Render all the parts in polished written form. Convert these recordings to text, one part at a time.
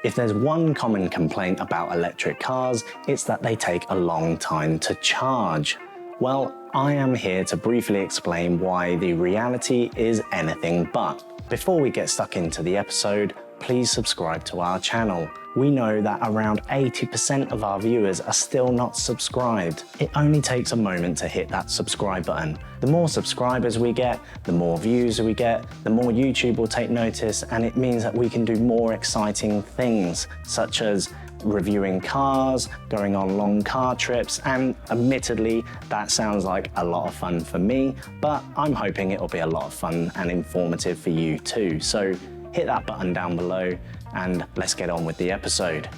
If there's one common complaint about electric cars, it's that they take a long time to charge. Well, I am here to briefly explain why the reality is anything but. Before we get stuck into the episode, please subscribe to our channel. We know that around 80% of our viewers are still not subscribed. It only takes a moment to hit that subscribe button. The more subscribers we get, the more views we get, the more YouTube will take notice, and it means that we can do more exciting things, such as reviewing cars, going on long car trips, and admittedly, that sounds like a lot of fun for me, but I'm hoping it'll be a lot of fun and informative for you too. So hit that button down below and let's get on with the episode.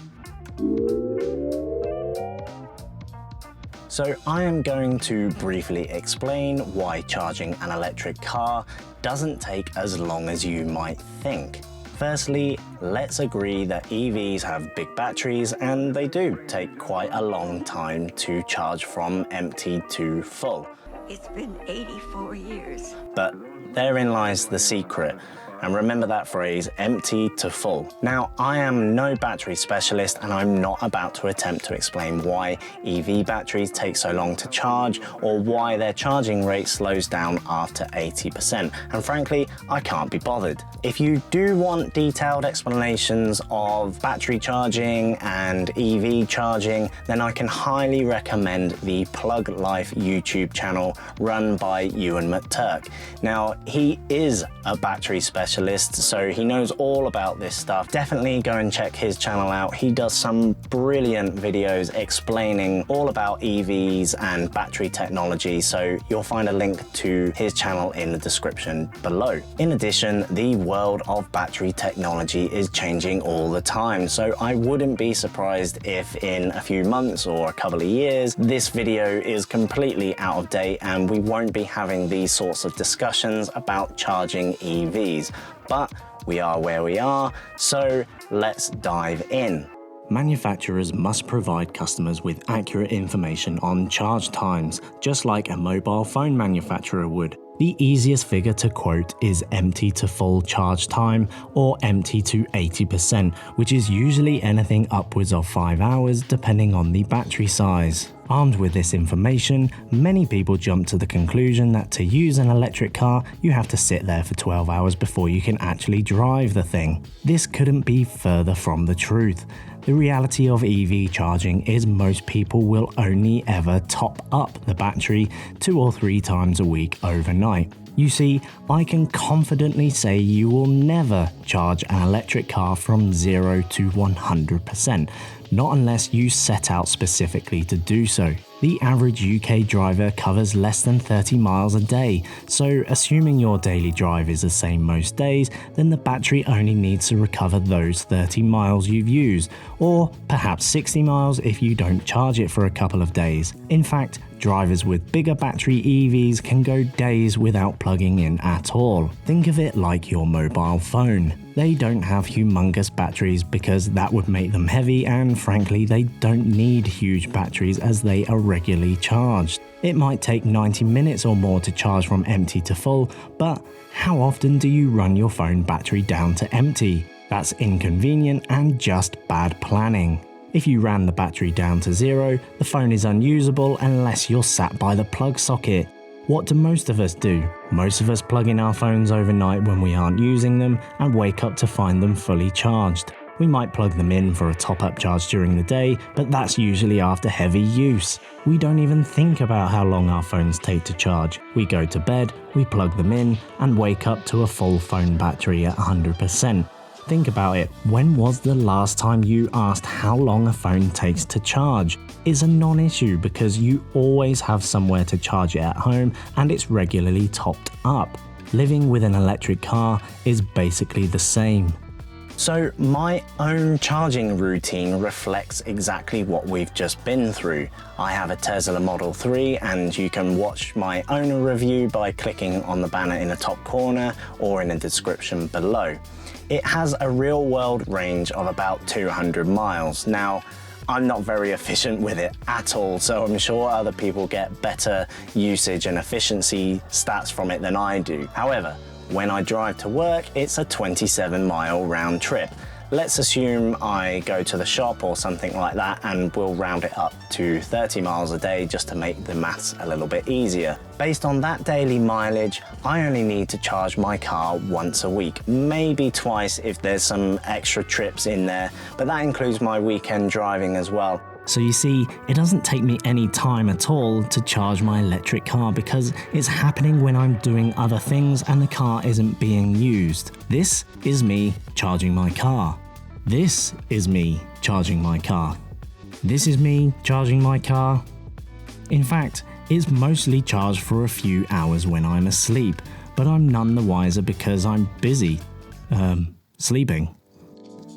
So I am going to briefly explain why charging an electric car doesn't take as long as you might think. Firstly, let's agree that EVs have big batteries and they do take quite a long time to charge from empty to full. It's been 84 years. But therein lies the secret. And remember that phrase, empty to full. Now, I am no battery specialist and I'm not about to attempt to explain why EV batteries take so long to charge or why their charging rate slows down after 80%. And frankly, I can't be bothered. If you do want detailed explanations of battery charging and EV charging, then I can highly recommend the Plug Life YouTube channel run by Ewan McTurk. Now, he is a battery specialist, so he knows all about this stuff. Definitely go and check his channel out. He does some brilliant videos explaining all about EVs and battery technology, so you'll find a link to his channel in the description below. In addition, the world of battery technology is changing all the time, so I wouldn't be surprised if in a few months or a couple of years this video is completely out of date and we won't be having these sorts of discussions about charging EVs. But we are where we are, so let's dive in. Manufacturers must provide customers with accurate information on charge times, just like a mobile phone manufacturer would. The easiest figure to quote is empty to full charge time, or empty to 80%, which is usually anything upwards of 5 hours depending on the battery size. Armed with this information, many people jump to the conclusion that to use an electric car, you have to sit there for 12 hours before you can actually drive the thing. This couldn't be further from the truth. The reality of EV charging is most people will only ever top up the battery 2 or 3 times a week overnight. You see, I can confidently say you will never charge an electric car from 0 to 100%, not unless you set out specifically to do so. The average UK driver covers less than 30 miles a day, so assuming your daily drive is the same most days, then the battery only needs to recover those 30 miles you've used, or perhaps 60 miles if you don't charge it for a couple of days. In fact, drivers with bigger battery EVs can go days without plugging in at all. Think of it like your mobile phone. They don't have humongous batteries because that would make them heavy, and frankly they don't need huge batteries as they are regularly charged. It might take 90 minutes or more to charge from empty to full, but how often do you run your phone battery down to empty? That's inconvenient and just bad planning. If you ran the battery down to 0, the phone is unusable unless you're sat by the plug socket. What do most of us do? Most of us plug in our phones overnight when we aren't using them and wake up to find them fully charged. We might plug them in for a top-up charge during the day, but that's usually after heavy use. We don't even think about how long our phones take to charge. We go to bed, we plug them in, and wake up to a full phone battery at 100%. Think about it, when was the last time you asked how long a phone takes to charge? It's a non-issue because you always have somewhere to charge it at home and it's regularly topped up. Living with an electric car is basically the same. So my own charging routine reflects exactly what we've just been through. I have a Tesla Model 3 and you can watch my owner review by clicking on the banner in the top corner or in the description below. It has a real-world range of about 200 miles. Now, I'm not very efficient with it at all, so I'm sure other people get better usage and efficiency stats from it than I do. However, when I drive to work, it's a 27-mile round trip. let's assume I go to the shop or something like that, and we'll round it up to 30 miles a day just to make the maths a little bit easier. Based on that daily mileage, I only need to charge my car once a week, maybe twice if there's some extra trips in there, but that includes my weekend driving as well. So you see, it doesn't take me any time at all to charge my electric car because it's happening when I'm doing other things and the car isn't being used. This is me charging my car. This is me charging my car. This is me charging my car. In fact, it's mostly charged for a few hours when I'm asleep, but I'm none the wiser because I'm busy, sleeping.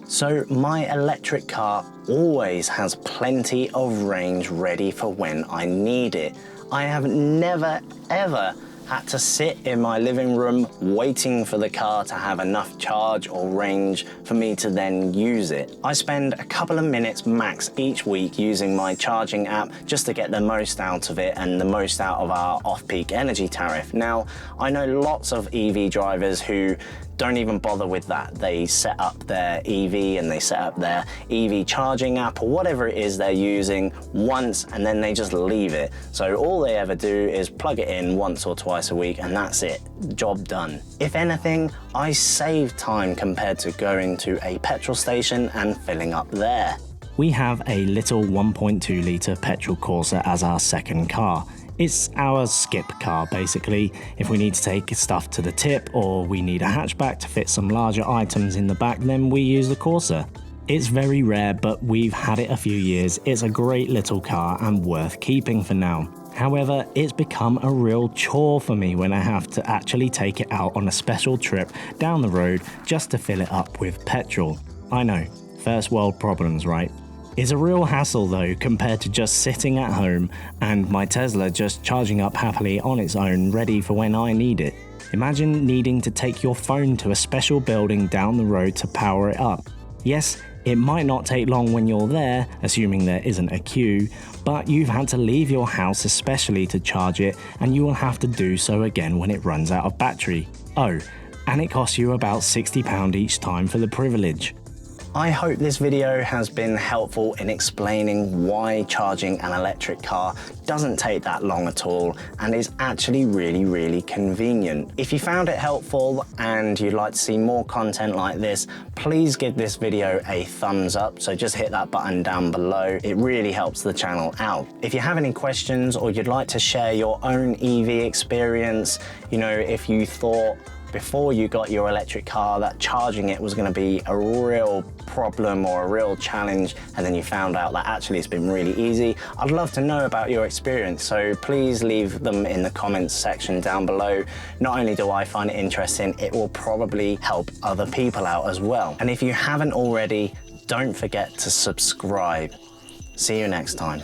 So my electric car always has plenty of range ready for when I need it. I have never ever had to sit in my living room waiting for the car to have enough charge or range for me to then use it. I spend a couple of minutes max each week using my charging app just to get the most out of it and the most out of our off-peak energy tariff. Now, I know lots of EV drivers who don't even bother with that. They set up their EV and they set up their EV charging app or whatever it is they're using once, and then they just leave it. So all they ever do is plug it in once or twice a week and that's it, job done. If anything, I save time compared to going to a petrol station and filling up there. We have a little 1.2 litre petrol Corsa as our second car. It's our skip car, basically. If we need to take stuff to the tip or we need a hatchback to fit some larger items in the back, then we use the Corsa. It's very rare, but we've had it a few years. It's a great little car and worth keeping for now. However, it's become a real chore for me when I have to actually take it out on a special trip down the road just to fill it up with petrol. I know, first world problems, right? It's a real hassle though compared to just sitting at home and my Tesla just charging up happily on its own, ready for when I need it. Imagine needing to take your phone to a special building down the road to power it up. Yes, it might not take long when you're there, assuming there isn't a queue, but you've had to leave your house especially to charge it, and you will have to do so again when it runs out of battery. Oh, and it costs you about £60 each time for the privilege. I hope this video has been helpful in explaining why charging an electric car doesn't take that long at all and is actually really convenient. If you found it helpful and you'd like to see more content like this, please give this video a thumbs up. So just hit that button down below. It really helps the channel out. If you have any questions or you'd like to share your own EV experience, you know, if you thought before you got your electric car that charging it was going to be a real problem or a real challenge, and then you found out that actually it's been really easy, I'd love to know about your experience. So please leave them in the comments section down below. Not only do I find it interesting, it will probably help other people out as well. And if you haven't already, don't forget to subscribe. See you next time.